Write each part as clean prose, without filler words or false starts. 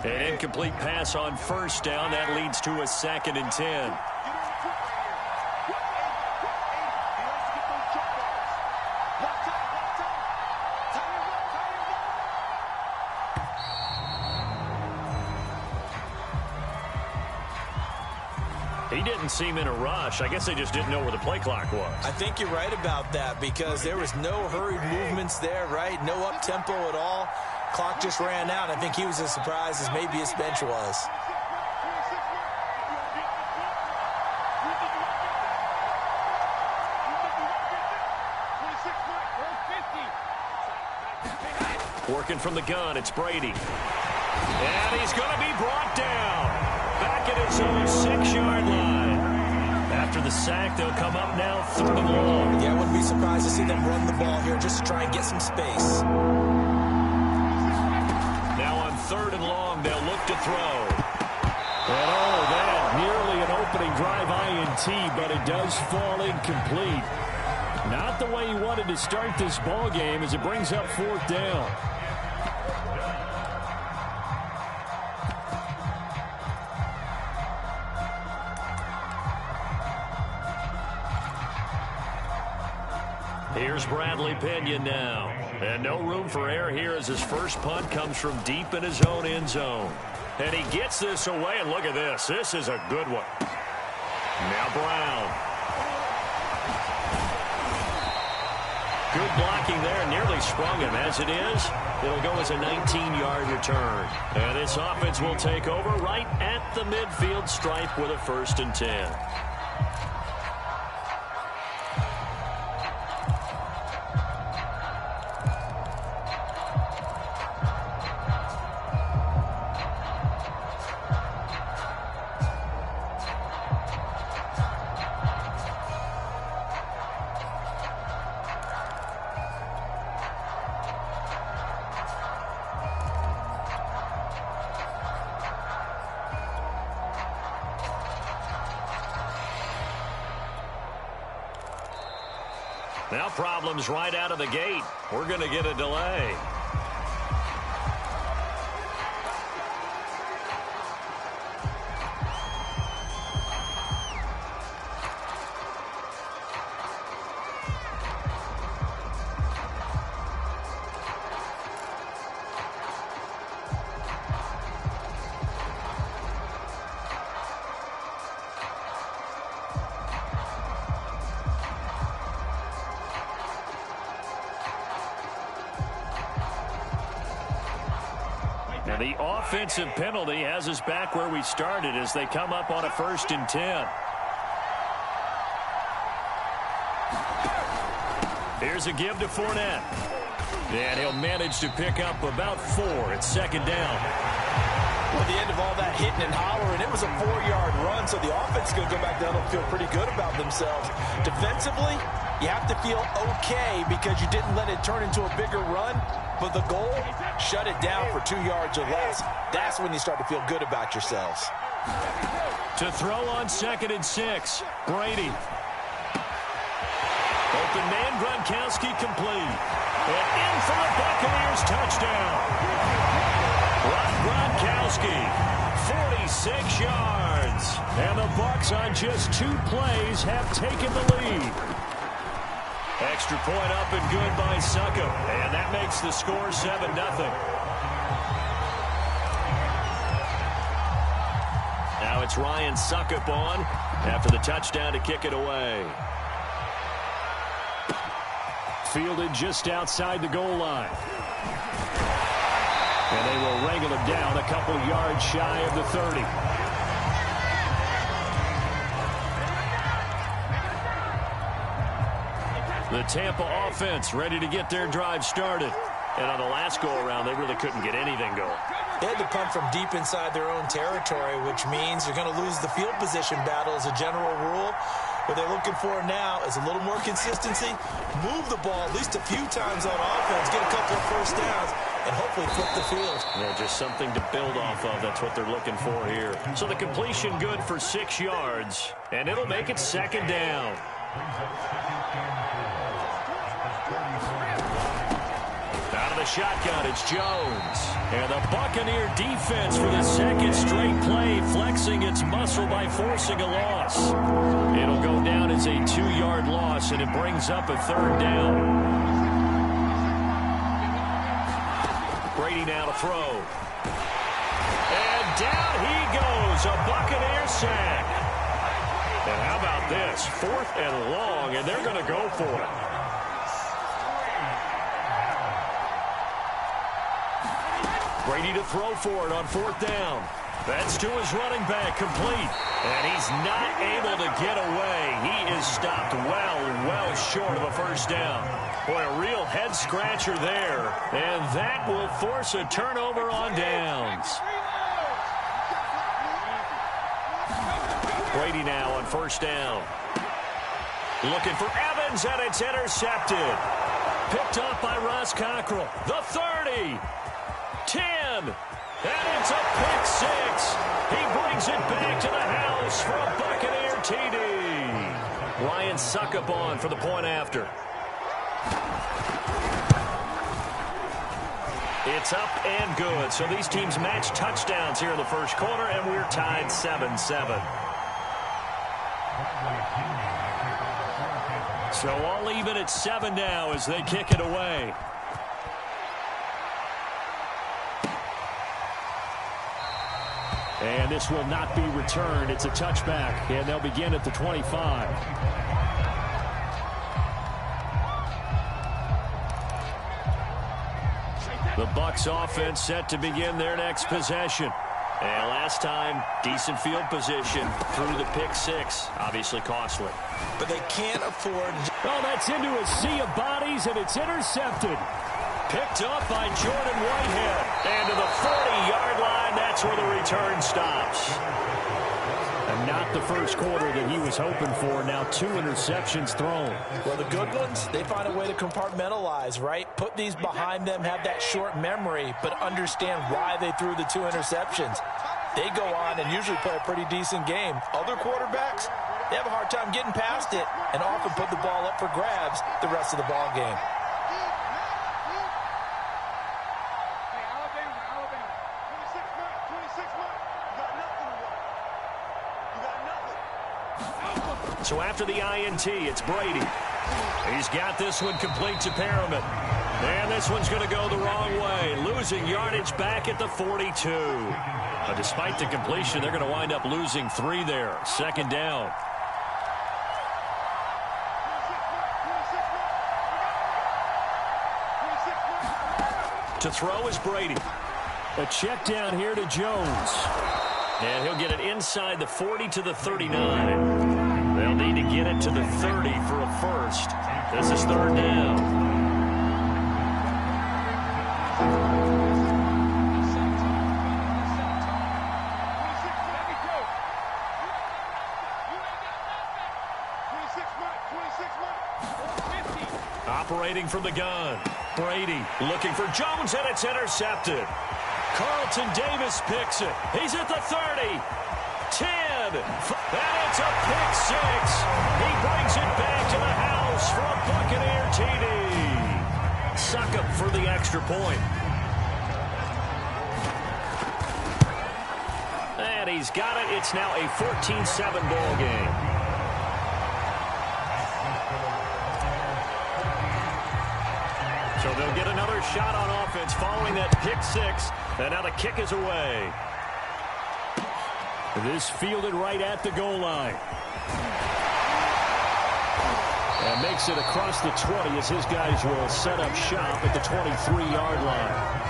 An incomplete pass on first down. That leads to a 2nd and 10. He didn't seem in a rush. I guess they just didn't know where the play clock was. I think you're right about that because there was no hurried movements there, right? No up-tempo at all. Clock just ran out. I think he was as surprised as maybe his bench was. Working from the gun, it's Brady. And he's going to be brought down. Back at his own 6-yard line. After the sack, they'll come up now 3rd and long. Yeah, I wouldn't be surprised to see them run the ball here just to try and get some space. Now on 3rd and long, they'll look to throw. And oh, that nearly an opening drive INT, but it does fall incomplete. Not the way he wanted to start this ball game as it brings up 4th down. Here's Bradley Pinion now. And no room for error here as his first punt comes from deep in his own end zone. And he gets this away, and look at this. This is a good one. Now Brown. Good blocking there. Nearly sprung him. As it is, it'll go as a 19-yard return. And this offense will take over right at the midfield stripe with a 1st and 10. Now problems right out of the gate. We're going to get a delay. And the offensive penalty has us back where we started as they come up on a 1st and 10. Here's a give to Fournette. And he'll manage to pick up about 4 at 2nd down. Well, at the end of all that hitting and hollering, it was a 4-yard run, so the offense is going to go back down and feel pretty good about themselves. Defensively, you have to feel okay because you didn't let it turn into a bigger run. But the goal, shut it down for 2 yards or less. That's when you start to feel good about yourselves. To throw on 2nd and 6, Brady. Open man, Gronkowski complete. And in for the Buccaneers touchdown. Gronkowski, 46 yards. And the Bucs on just 2 plays have taken the lead. Extra point up and good by Succop. And that makes the score 7-0. Now it's Ryan Succop on after the touchdown to kick it away. Fielded just outside the goal line. And they will wrangle him down a couple yards shy of the 30. The Tampa offense ready to get their drive started. And on the last go-around, they really couldn't get anything going. They had to punt from deep inside their own territory, which means you're going to lose the field position battle as a general rule. What they're looking for now is a little more consistency, move the ball at least a few times on offense, get a couple of 1st downs, and hopefully flip the field. Yeah, just something to build off of. That's what they're looking for here. So the completion good for 6 yards, and it'll make it 2nd down. Out of the shotgun, it's Jones. And the Buccaneer defense for the second straight play, flexing its muscle by forcing a loss. It'll go down as a 2-yard loss, and it brings up a 3rd down. Brady now to throw. And down he goes, a Buccaneer sack. And how about this? 4th and long, and they're going to go for it. Brady to throw for it on 4th down. That's to his running back, complete. And he's not able to get away. He is stopped well short of a 1st down. Boy, a real head-scratcher there. And that will force a turnover on downs. Brady now on 1st down. Looking for Evans, and it's intercepted. Picked up by Ross Cockrell. The 30. 10. And it's a pick 6. He brings it back to the house for a Buccaneer TD. Ryan Suckup on for the point after. It's up and good. So these teams match touchdowns here in the 1st quarter, and we're tied 7-7. So all even at 7 now as they kick it away. And this will not be returned. It's a touchback, and they'll begin at the 25. The Bucs offense set to begin their next possession. And last time, decent field position through the pick 6. Obviously costly. But they can't afford... Oh, that's into a sea of bodies, and it's intercepted. Picked up by Jordan Whitehead. And to the 40-yard line, that's where the return stops. And not the 1st quarter that he was hoping for. Now 2 interceptions thrown. Well, the good ones, they find a way to compartmentalize, right? Put these behind them, have that short memory, but understand why they threw the 2 interceptions. They go on and usually play a pretty decent game. Other quarterbacks, they have a hard time getting past it and often put the ball up for grabs the rest of the ball game. So after the INT, it's Brady. He's got this one complete to Perriman. And this one's going to go the wrong way, losing yardage back at the 42. But despite the completion, they're going to wind up losing 3 there. 2nd down. To throw is Brady. A check down here to Jones. And he'll get it inside the 40 to the 39. They'll need to get it to the 30 for a 1st. This is 3rd down. Operating from the gun. Brady looking for Jones, and it's intercepted. Carlton Davis picks it. He's at the 30. 10. And it's a pick 6. He brings it back to the house for a Buccaneer TD. Suckup for the extra point. And he's got it. It's now a 14-7 ball game. So they'll get another shot on offense following that pick 6. And now the kick is away. This fielded right at the goal line. And makes it across the 20 as his guys will set up shop at the 23-yard line.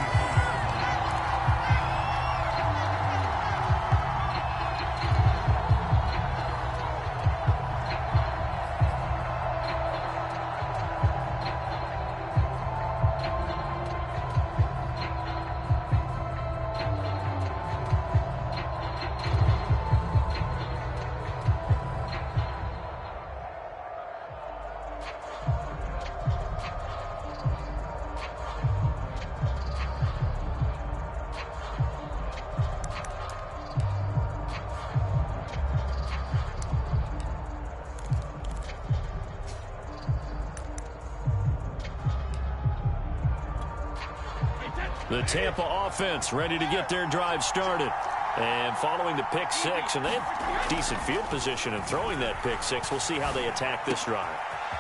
The Tampa offense ready to get their drive started. And following the pick six, and they have decent field position in throwing that pick six. We'll see how they attack this drive.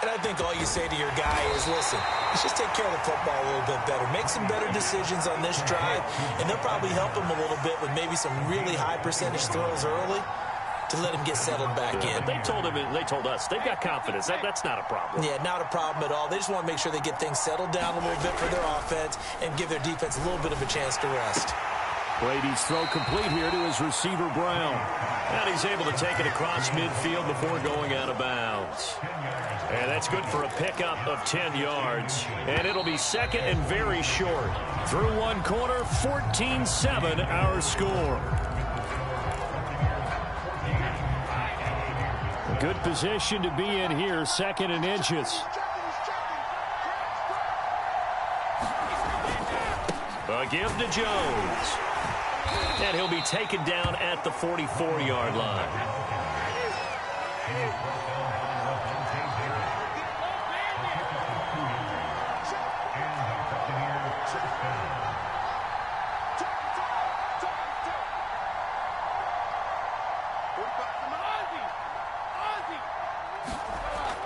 And I think all you say to your guy is, listen, let's just take care of the football a little bit better. Make some better decisions on this drive, and they'll probably help him a little bit with maybe some really high percentage throws early to let him get settled back in. They told him, they told us, they've got confidence. That's not a problem. Yeah, not a problem at all. They just want to make sure they get things settled down a little bit for their offense and give their defense a little bit of a chance to rest. Brady's throw complete here to his receiver, Brown. And he's able to take it across midfield before going out of bounds. And that's good for a pickup of 10 yards. And it'll be second and very short. Through one quarter, 14-7 our score. A good position to be in here, second and inches. A give to Jones. And he'll be taken down at the 44-yard line.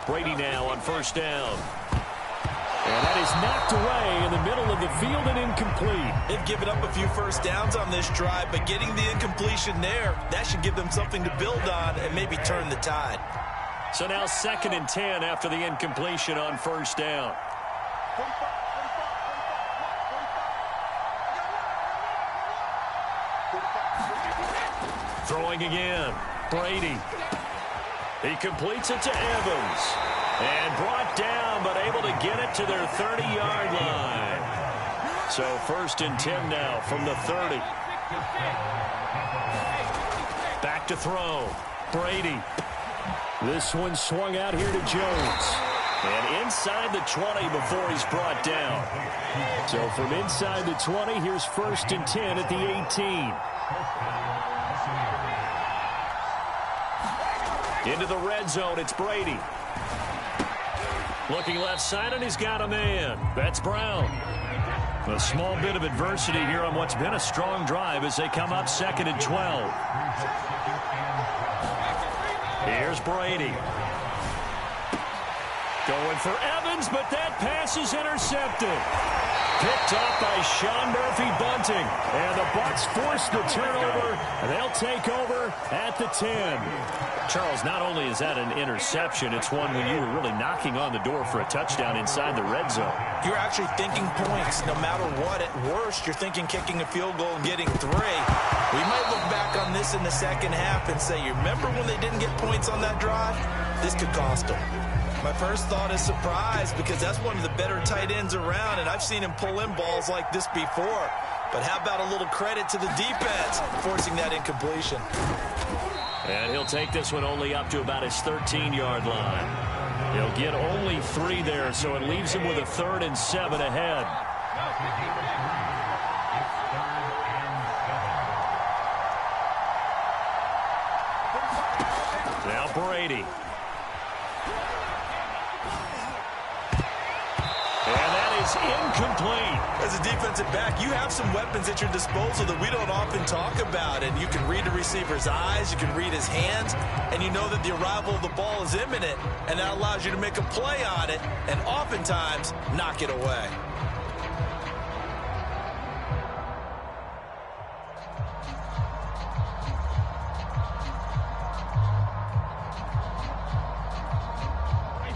Brady now on first down. And that is knocked away in the middle of the field and incomplete. They've given up a few first downs on this drive, but getting the incompletion there, that should give them something to build on and maybe turn the tide. So now second and 10 after the incompletion on first down. Throwing again. Brady. He completes it to Evans. And brought down, but able to get it to their 30-yard line. So first and 10 now from the 30. Back to throw. Brady. This one swung out here to Jones. And inside the 20 before he's brought down. So from inside the 20, here's first and 10 at the 18. Into the red zone, it's Brady. Looking left side, and he's got a man. That's Brown. A small bit of adversity here on what's been a strong drive as they come up second and 12. Here's Brady. Going for Evans, but that pass is intercepted. Picked off by Sean Murphy-Bunting. And the Bucs force the turnover, and they'll take over at the 10. Charles, not only is that an interception, it's one when you were really knocking on the door for a touchdown inside the red zone. You're actually thinking points no matter what. At worst, you're thinking kicking a field goal and getting 3. We might look back on this in the second half and say, you remember when they didn't get points on that drive? This could cost them. My first thought is surprise because that's one of the better tight ends around, and I've seen him pull in balls like this before. But how about a little credit to the defense forcing that incompletion? And he'll take this one only up to about his 13-yard line. He'll get only 3 there, so it leaves him with a 3rd and 7 ahead. Now Brady. Incomplete. As a defensive back, you have some weapons at your disposal that we don't often talk about. And you can read the receiver's eyes, you can read his hands, and you know that the arrival of the ball is imminent, and that allows you to make a play on it and oftentimes knock it away.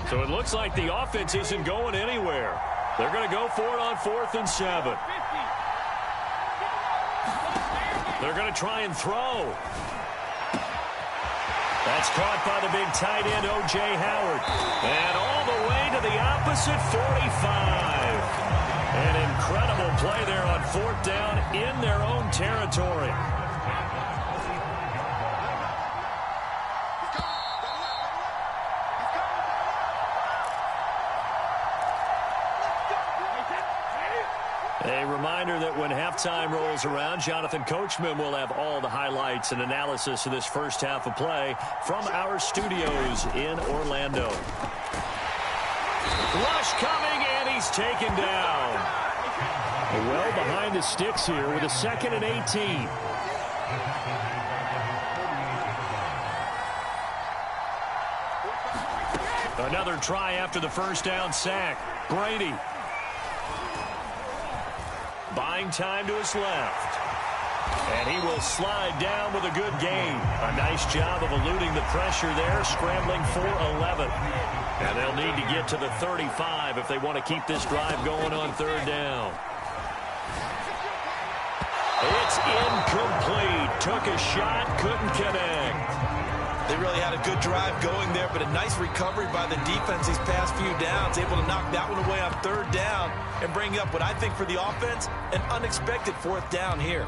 So it looks like the offense isn't going anywhere. They're going to go for it on 4th and 7. They're going to try and throw. That's caught by the big tight end, O.J. Howard. And all the way to the opposite 45. An incredible play there on 4th down in their own territory. A reminder that when halftime rolls around, Jonathan Coachman will have all the highlights and analysis of this first half of play from our studios in Orlando. Rush coming, and he's taken down. Well behind the sticks here with a 2nd and 18. Another try after the first down sack. Brady. Buying time to his left. And he will slide down with a good gain. A nice job of eluding the pressure there, scrambling for 11. And they'll need to get to the 35 if they want to keep this drive going on 3rd down. It's incomplete. Took a shot, couldn't connect. They really had a good drive going there, but a nice recovery by the defense these past few downs, able to knock that one away on 3rd down and bring up what I think for the offense, an unexpected 4th down here.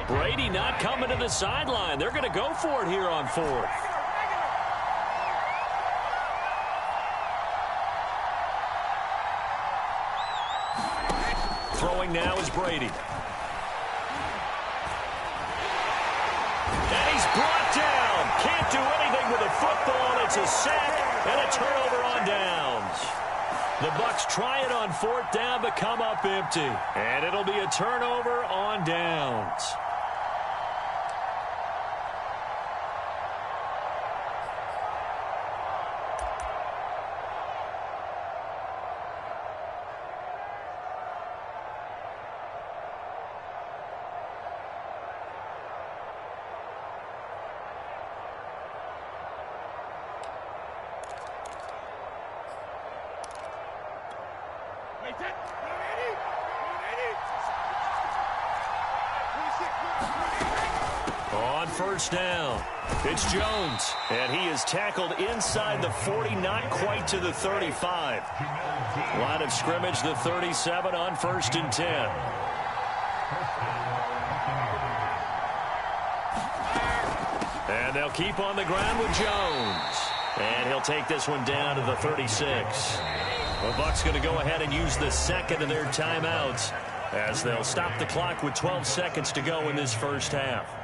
Brady not coming to the sideline. They're going to go for it here on 4th. Throwing now is Brady. And he's brought down. Can't do anything with a football. It's a sack and a turnover on downs. The Bucs try it on 4th down, but come up empty. And it'll be a turnover on downs. On 1st down, it's Jones, and he is tackled inside the 40, not quite to the 35. Line of scrimmage, the 37 on 1st and 10. And they'll keep on the ground with Jones. And he'll take this one down to the 36. The Bucs going to go ahead and use the 2nd of their timeouts as they'll stop the clock with 12 seconds to go in this 1st half.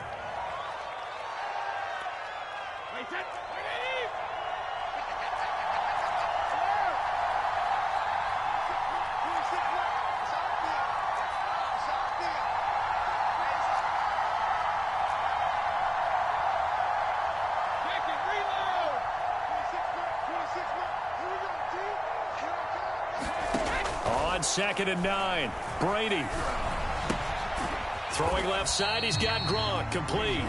On 2nd and 9, Brady. Throwing left side, he's got Gronk, complete.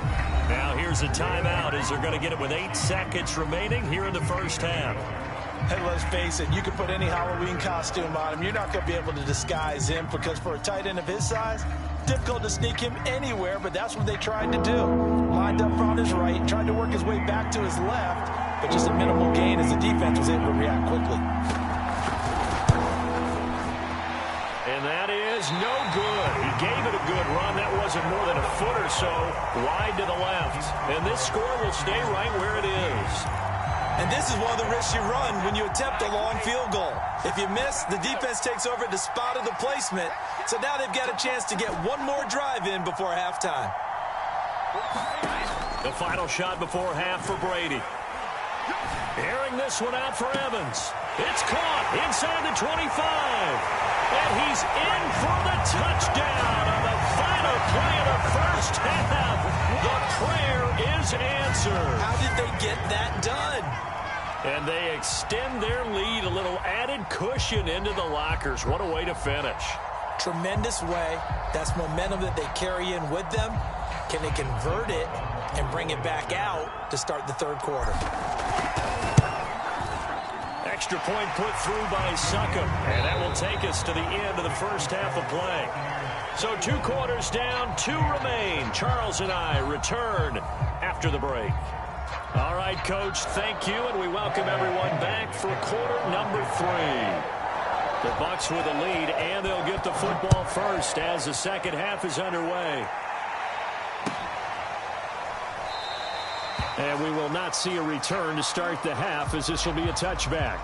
Now here's a timeout as they're going to get it with 8 seconds remaining here in the 1st half. And let's face it, you can put any Halloween costume on him. You're not going to be able to disguise him because for a tight end of his size, difficult to sneak him anywhere, but that's what they tried to do. Lined up on his right, tried to work his way back to his left, but just a minimal gain as the defense was able to react quickly. And that is no good. He gave it a good run. That wasn't more than a foot or so wide to the left. And this score will stay right where it is. And this is one of the risks you run when you attempt a long field goal. If you miss, the defense takes over at the spot of the placement. So now they've got a chance to get one more drive in before halftime. The final shot before half for Brady. Airing this one out for Evans. It's caught inside the 25. And he's in for the touchdown on the final play of the 1st half. The prayer is answered. How did they get that done? And they extend their lead, a little added cushion into the lockers. What a way to finish. Tremendous way. That's momentum that they carry in with them. Can they convert it and bring it back out to start the 3rd quarter? Extra point put through by Succop, and that will take us to the end of the 1st half of play. So 2 quarters down, 2 remain. Charles and I return after the break. All right, Coach, thank you, and we welcome everyone back for quarter number 3. The Bucs with a lead, and they'll get the football first as the 2nd half is underway. And we will not see a return to start the half, as this will be a touchback.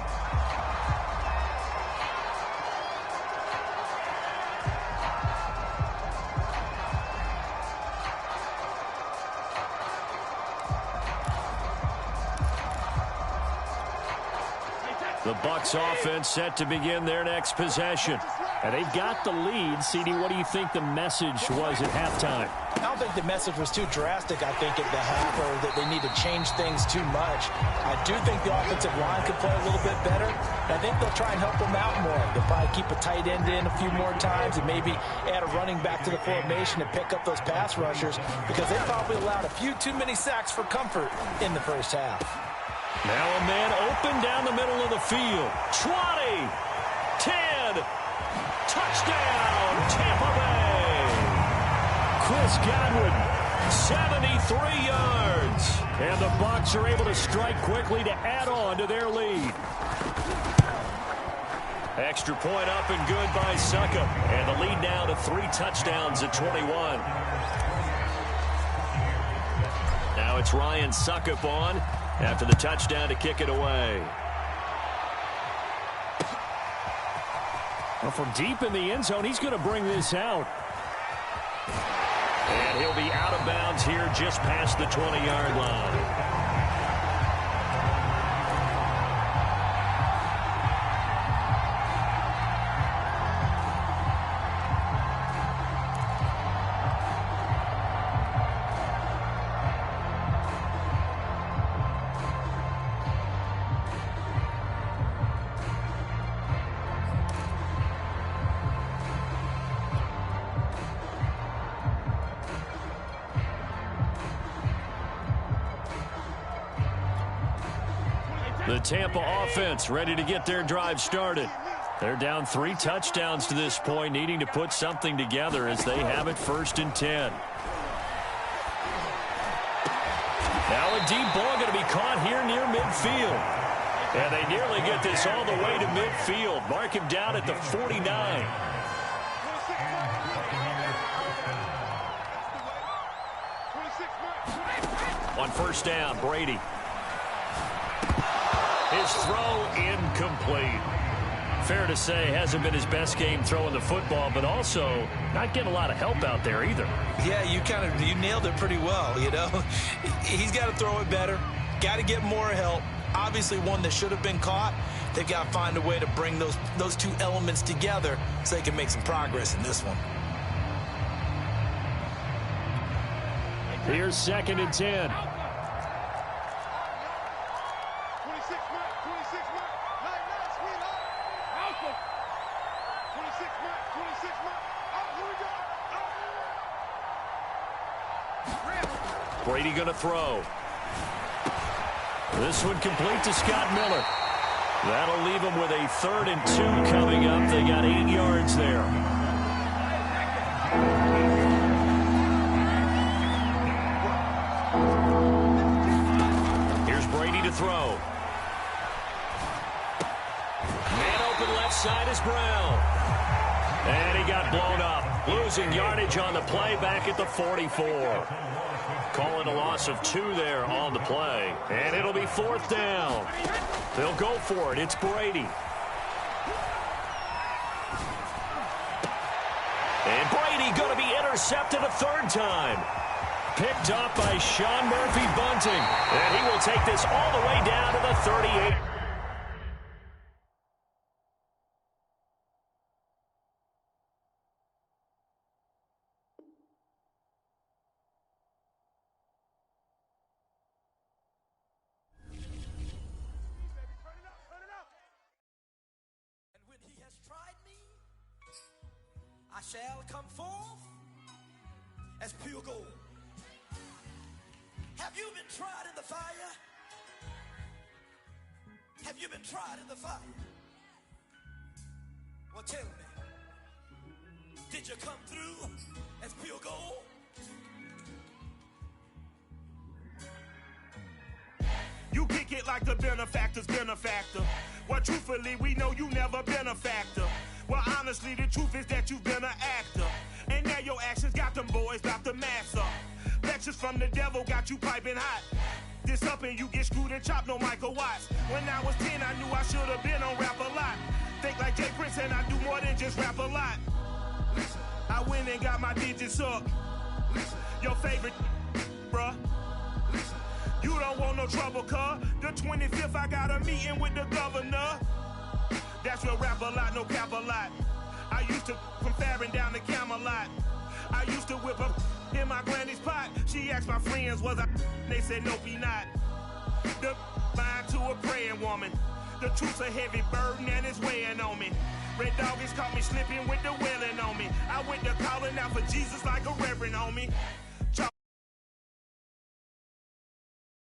The The Bucs offense set to begin their next possession. And they've got the lead. CD, what do you think the message was at halftime? I don't think the message was too drastic, I think, at the half, or that they need to change things too much. I do think the offensive line could play a little bit better. I think they'll try and help them out more. They'll probably keep a tight end in a few more times and maybe add a running back to the formation to pick up those pass rushers, because they probably allowed a few too many sacks for comfort in the first half. Now a man open down the middle of the field. 20, 10, touchdown, Tampa Bay. Chris Godwin, 73 yards. And the Bucs are able to strike quickly to add on to their lead. Extra point up and good by Succop. And the lead now to 3 touchdowns at 21. Now it's Ryan Succop on after the touchdown to kick it away. Well, from deep in the end zone, he's going to bring this out. And he'll be out of bounds here just past the 20-yard line. The Tampa offense ready to get their drive started. They're down 3 touchdowns to this point, needing to put something together as they have it 1st and 10. Now a deep ball going to be caught here near midfield. And they nearly get this all the way to midfield. Mark him down at the 49. On 1st down, Brady. His throw incomplete. Fair to say, hasn't been his best game throwing the football, but also not getting a lot of help out there either. Yeah, you nailed it pretty well, you know. He's got to throw it better. Got to get more help. Obviously one that should have been caught. They've got to find a way to bring those two elements together so they can make some progress in this one. Here's 2nd and 10. Brady going to throw. This one complete to Scott Miller. That'll leave him with a 3rd and 2 coming up. They got 8 yards there. Here's Brady to throw. Man open left side is Brown. And he got blown up. Losing yardage on the play back at the 44. Calling a loss of 2 there on the play. And it'll be 4th down. They'll go for it. It's Brady. And Brady going to be intercepted a 3rd time. Picked up by Sean Murphy-Bunting. And he will take this all the way down to the 38. Shall come forth as pure gold. Have you been tried in the fire? Have you been tried in the fire? Well, tell me, did you come through as pure gold? You kick it like the benefactor's benefactor. Well, truthfully, we know you never been a factor. Well, honestly, the truth is that you've been an actor. And now your actions got them boys about to mass up. Lectures from the devil got you piping hot. This up and you get screwed and chopped, no Michael Watts. When I was 10, I knew I should have been on Rap a Lot. Think like Jay Prince and I do more than just rap a lot. I went and got my digits up. Your favorite, bruh. You don't want no trouble, cuz. The 25th, I got a meeting with the governor. That's real rap a lot, no cap a lot. I used to from Farron down to Camelot. I used to whip up in my granny's pot. She asked my friends, was I? They said, nope, he not. The mind to a praying woman. The truth's a heavy burden and it's weighing on me. Red Doggies caught me slipping with the wailing on me. I went to calling out for Jesus like a reverend on me.